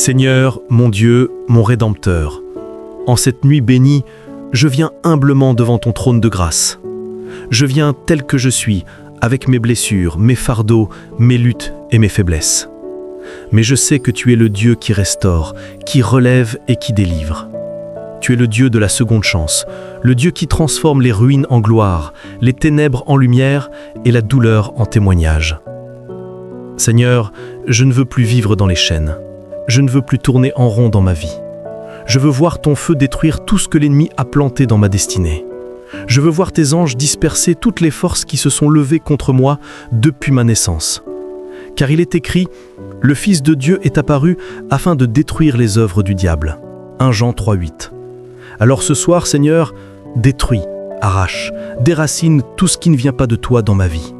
Seigneur, mon Dieu, mon Rédempteur, en cette nuit bénie, je viens humblement devant ton trône de grâce. Je viens tel que je suis, avec mes blessures, mes fardeaux, mes luttes et mes faiblesses. Mais je sais que tu es le Dieu qui restaure, qui relève et qui délivre. Tu es le Dieu de la seconde chance, le Dieu qui transforme les ruines en gloire, les ténèbres en lumière et la douleur en témoignage. Seigneur, je ne veux plus vivre dans les chaînes. Je ne veux plus tourner en rond dans ma vie. Je veux voir ton feu détruire tout ce que l'ennemi a planté dans ma destinée. Je veux voir tes anges disperser toutes les forces qui se sont levées contre moi depuis ma naissance. Car il est écrit, « Le Fils de Dieu est apparu afin de détruire les œuvres du diable. » 1 Jean 3,8. Alors ce soir, Seigneur, détruis, arrache, déracine tout ce qui ne vient pas de toi dans ma vie.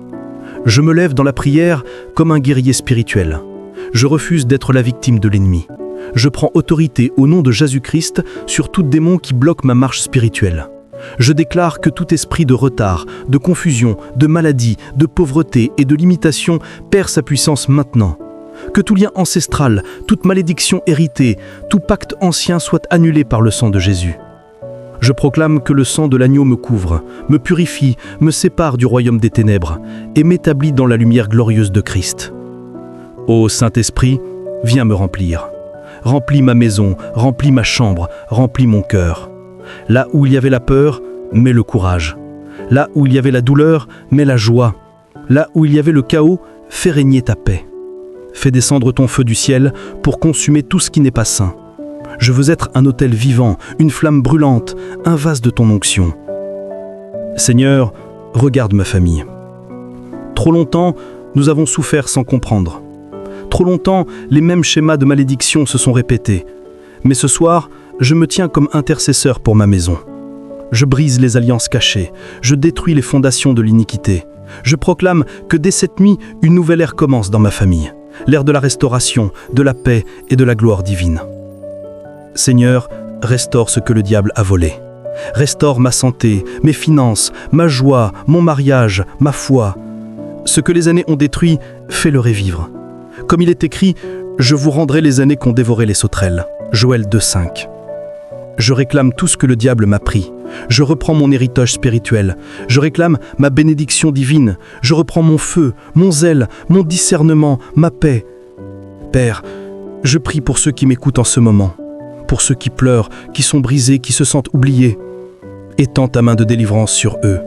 Je me lève dans la prière comme un guerrier spirituel. Je refuse d'être la victime de l'ennemi. Je prends autorité au nom de Jésus-Christ sur tout démon qui bloque ma marche spirituelle. Je déclare que tout esprit de retard, de confusion, de maladie, de pauvreté et de limitation perd sa puissance maintenant. Que tout lien ancestral, toute malédiction héritée, tout pacte ancien soit annulé par le sang de Jésus. Je proclame que le sang de l'agneau me couvre, me purifie, me sépare du royaume des ténèbres et m'établit dans la lumière glorieuse de Christ. Ô Saint-Esprit, viens me remplir. Remplis ma maison, remplis ma chambre, remplis mon cœur. Là où il y avait la peur, mets le courage. Là où il y avait la douleur, mets la joie. Là où il y avait le chaos, fais régner ta paix. Fais descendre ton feu du ciel pour consumer tout ce qui n'est pas saint. Je veux être un autel vivant, une flamme brûlante, un vase de ton onction. Seigneur, regarde ma famille. Trop longtemps, nous avons souffert sans comprendre. Trop longtemps, les mêmes schémas de malédiction se sont répétés. Mais ce soir, je me tiens comme intercesseur pour ma maison. Je brise les alliances cachées, je détruis les fondations de l'iniquité. Je proclame que dès cette nuit, une nouvelle ère commence dans ma famille. L'ère de la restauration, de la paix et de la gloire divine. Seigneur, restaure ce que le diable a volé. Restaure ma santé, mes finances, ma joie, mon mariage, ma foi. Ce que les années ont détruit, fais-le revivre. Comme il est écrit, je vous rendrai les années qu'ont dévoré les sauterelles. Joël 2,5. Je réclame tout ce que le diable m'a pris. Je reprends mon héritage spirituel. Je réclame ma bénédiction divine. Je reprends mon feu, mon zèle, mon discernement, ma paix. Père, je prie pour ceux qui m'écoutent en ce moment, pour ceux qui pleurent, qui sont brisés, qui se sentent oubliés. Étends ta main de délivrance sur eux.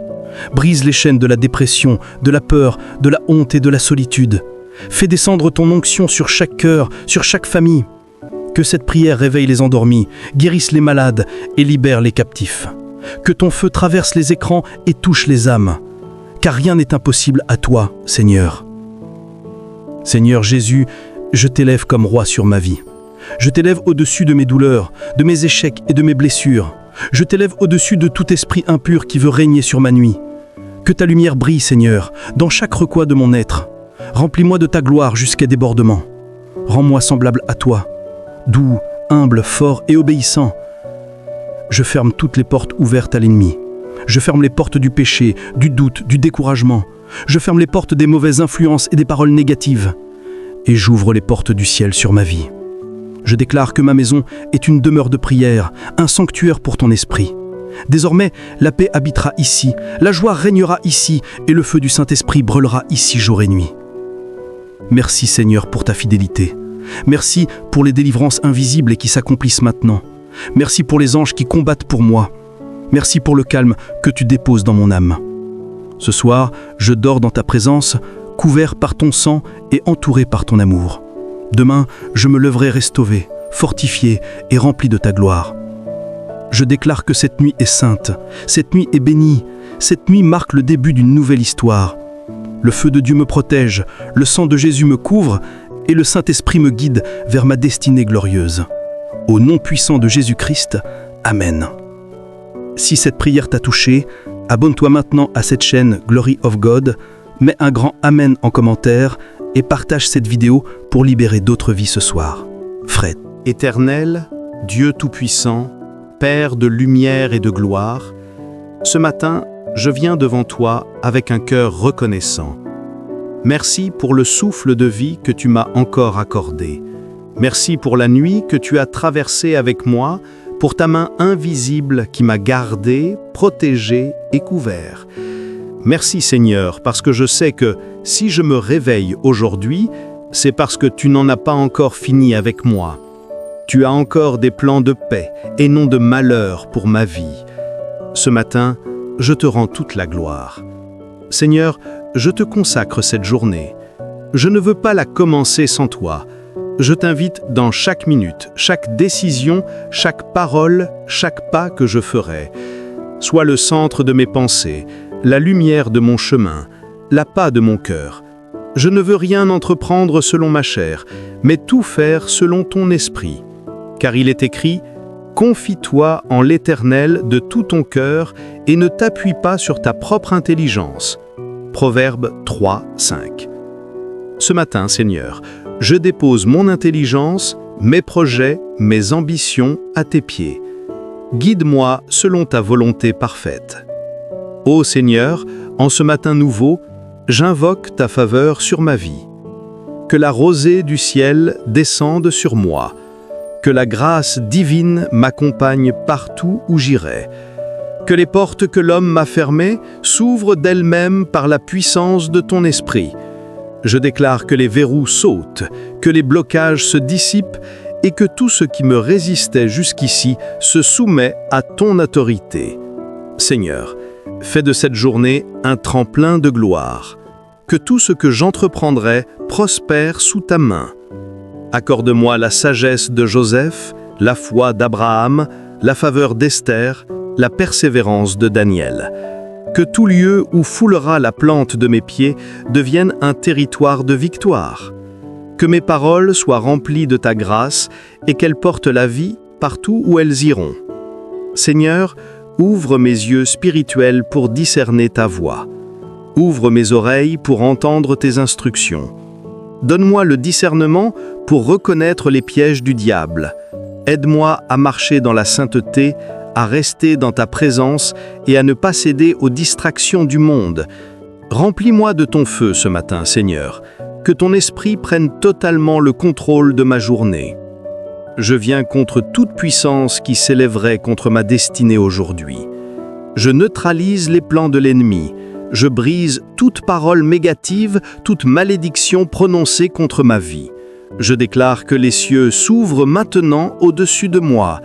Brise les chaînes de la dépression, de la peur, de la honte et de la solitude. Fais descendre ton onction sur chaque cœur, sur chaque famille. Que cette prière réveille les endormis, guérisse les malades et libère les captifs. Que ton feu traverse les écrans et touche les âmes. Car rien n'est impossible à toi, Seigneur. Seigneur Jésus, je t'élève comme roi sur ma vie. Je t'élève au-dessus de mes douleurs, de mes échecs et de mes blessures. Je t'élève au-dessus de tout esprit impur qui veut régner sur ma nuit. Que ta lumière brille, Seigneur, dans chaque recoin de mon être. Remplis-moi de ta gloire jusqu'à débordement. Rends-moi semblable à toi, doux, humble, fort et obéissant. Je ferme toutes les portes ouvertes à l'ennemi. Je ferme les portes du péché, du doute, du découragement. Je ferme les portes des mauvaises influences et des paroles négatives. Et j'ouvre les portes du ciel sur ma vie. Je déclare que ma maison est une demeure de prière, un sanctuaire pour ton esprit. Désormais, la paix habitera ici, la joie régnera ici et le feu du Saint-Esprit brûlera ici jour et nuit. Merci Seigneur pour ta fidélité. Merci pour les délivrances invisibles et qui s'accomplissent maintenant. Merci pour les anges qui combattent pour moi. Merci pour le calme que tu déposes dans mon âme. Ce soir, je dors dans ta présence, couvert par ton sang et entouré par ton amour. Demain, je me lèverai restauré, fortifié et rempli de ta gloire. Je déclare que cette nuit est sainte, cette nuit est bénie, cette nuit marque le début d'une nouvelle histoire. Le feu de Dieu me protège, le sang de Jésus me couvre et le Saint-Esprit me guide vers ma destinée glorieuse. Au nom puissant de Jésus-Christ, Amen. Si cette prière t'a touché, abonne-toi maintenant à cette chaîne Glory of God, mets un grand Amen en commentaire et partage cette vidéo pour libérer d'autres vies ce soir. Fred. Éternel, Dieu Tout-Puissant, Père de lumière et de gloire, ce matin, je viens devant toi avec un cœur reconnaissant. Merci pour le souffle de vie que tu m'as encore accordé. Merci pour la nuit que tu as traversée avec moi, pour ta main invisible qui m'a gardé, protégé et couvert. Merci Seigneur, parce que je sais que si je me réveille aujourd'hui, c'est parce que tu n'en as pas encore fini avec moi. Tu as encore des plans de paix et non de malheur pour ma vie. Ce matin, je te rends toute la gloire. Seigneur, je te consacre cette journée. Je ne veux pas la commencer sans toi. Je t'invite dans chaque minute, chaque décision, chaque parole, chaque pas que je ferai. Sois le centre de mes pensées, la lumière de mon chemin, l'appât de mon cœur. Je ne veux rien entreprendre selon ma chair, mais tout faire selon ton esprit. Car il est écrit « Confie-toi en l'Éternel de tout ton cœur et ne t'appuie pas sur ta propre intelligence. » Proverbe 3, 5. Ce matin, Seigneur, je dépose mon intelligence, mes projets, mes ambitions à tes pieds. Guide-moi selon ta volonté parfaite. Ô Seigneur, en ce matin nouveau, j'invoque ta faveur sur ma vie. Que la rosée du ciel descende sur moi. Que la grâce divine m'accompagne partout où j'irai. Que les portes que l'homme m'a fermées s'ouvrent d'elles-mêmes par la puissance de ton esprit. Je déclare que les verrous sautent, que les blocages se dissipent et que tout ce qui me résistait jusqu'ici se soumet à ton autorité. Seigneur, fais de cette journée un tremplin de gloire. Que tout ce que j'entreprendrai prospère sous ta main. Accorde-moi la sagesse de Joseph, la foi d'Abraham, la faveur d'Esther, la persévérance de Daniel. Que tout lieu où foulera la plante de mes pieds devienne un territoire de victoire. Que mes paroles soient remplies de ta grâce et qu'elles portent la vie partout où elles iront. Seigneur, ouvre mes yeux spirituels pour discerner ta voix. Ouvre mes oreilles pour entendre tes instructions. Donne-moi le discernement pour reconnaître les pièges du diable. Aide-moi à marcher dans la sainteté, à rester dans ta présence et à ne pas céder aux distractions du monde. Remplis-moi de ton feu ce matin, Seigneur. Que ton esprit prenne totalement le contrôle de ma journée. Je viens contre toute puissance qui s'élèverait contre ma destinée aujourd'hui. Je neutralise les plans de l'ennemi. Je brise toute parole négative, toute malédiction prononcée contre ma vie. Je déclare que les cieux s'ouvrent maintenant au-dessus de moi.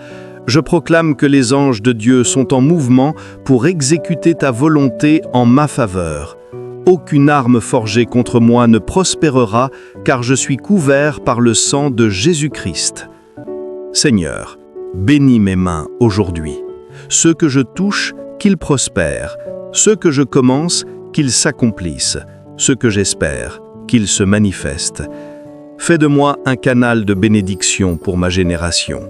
Je proclame que les anges de Dieu sont en mouvement pour exécuter ta volonté en ma faveur. Aucune arme forgée contre moi ne prospérera, car je suis couvert par le sang de Jésus-Christ. Seigneur, bénis mes mains aujourd'hui. Ceux que je touche, qu'ils prospèrent. Ceux que je commence, qu'ils s'accomplissent. Ceux que j'espère, qu'ils se manifestent. Fais de moi un canal de bénédiction pour ma génération.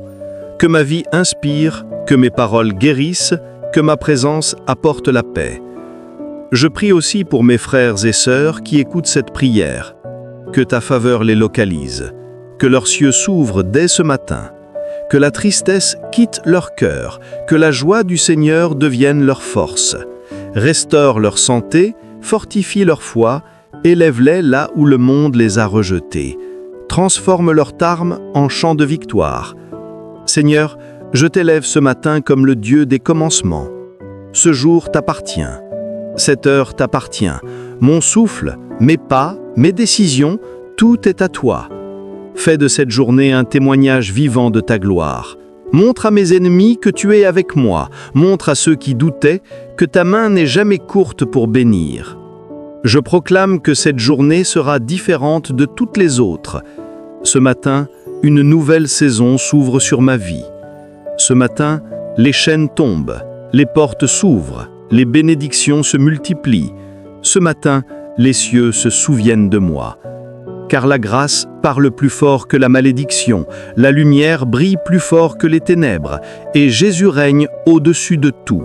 Que ma vie inspire, que mes paroles guérissent, que ma présence apporte la paix. Je prie aussi pour mes frères et sœurs qui écoutent cette prière. Que ta faveur les localise, que leurs cieux s'ouvrent dès ce matin, que la tristesse quitte leur cœur, que la joie du Seigneur devienne leur force. Restaure leur santé, fortifie leur foi, élève-les là où le monde les a rejetés. Transforme leurs tarmes en chants de victoire. Seigneur, je t'élève ce matin comme le Dieu des commencements. Ce jour t'appartient. Cette heure t'appartient. Mon souffle, mes pas, mes décisions, tout est à toi. Fais de cette journée un témoignage vivant de ta gloire. Montre à mes ennemis que tu es avec moi. Montre à ceux qui doutaient que ta main n'est jamais courte pour bénir. Je proclame que cette journée sera différente de toutes les autres. Ce matin, une nouvelle saison s'ouvre sur ma vie. Ce matin, les chaînes tombent, les portes s'ouvrent, les bénédictions se multiplient. Ce matin, les cieux se souviennent de moi. Car la grâce parle plus fort que la malédiction, la lumière brille plus fort que les ténèbres, et Jésus règne au-dessus de tout.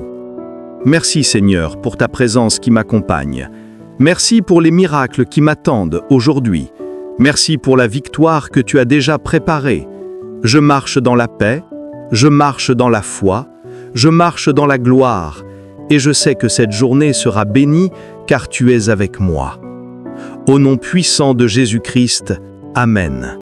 Merci Seigneur pour ta présence qui m'accompagne. Merci pour les miracles qui m'attendent aujourd'hui. Merci pour la victoire que tu as déjà préparée. Je marche dans la paix, je marche dans la foi, je marche dans la gloire, et je sais que cette journée sera bénie car tu es avec moi. Au nom puissant de Jésus-Christ, Amen.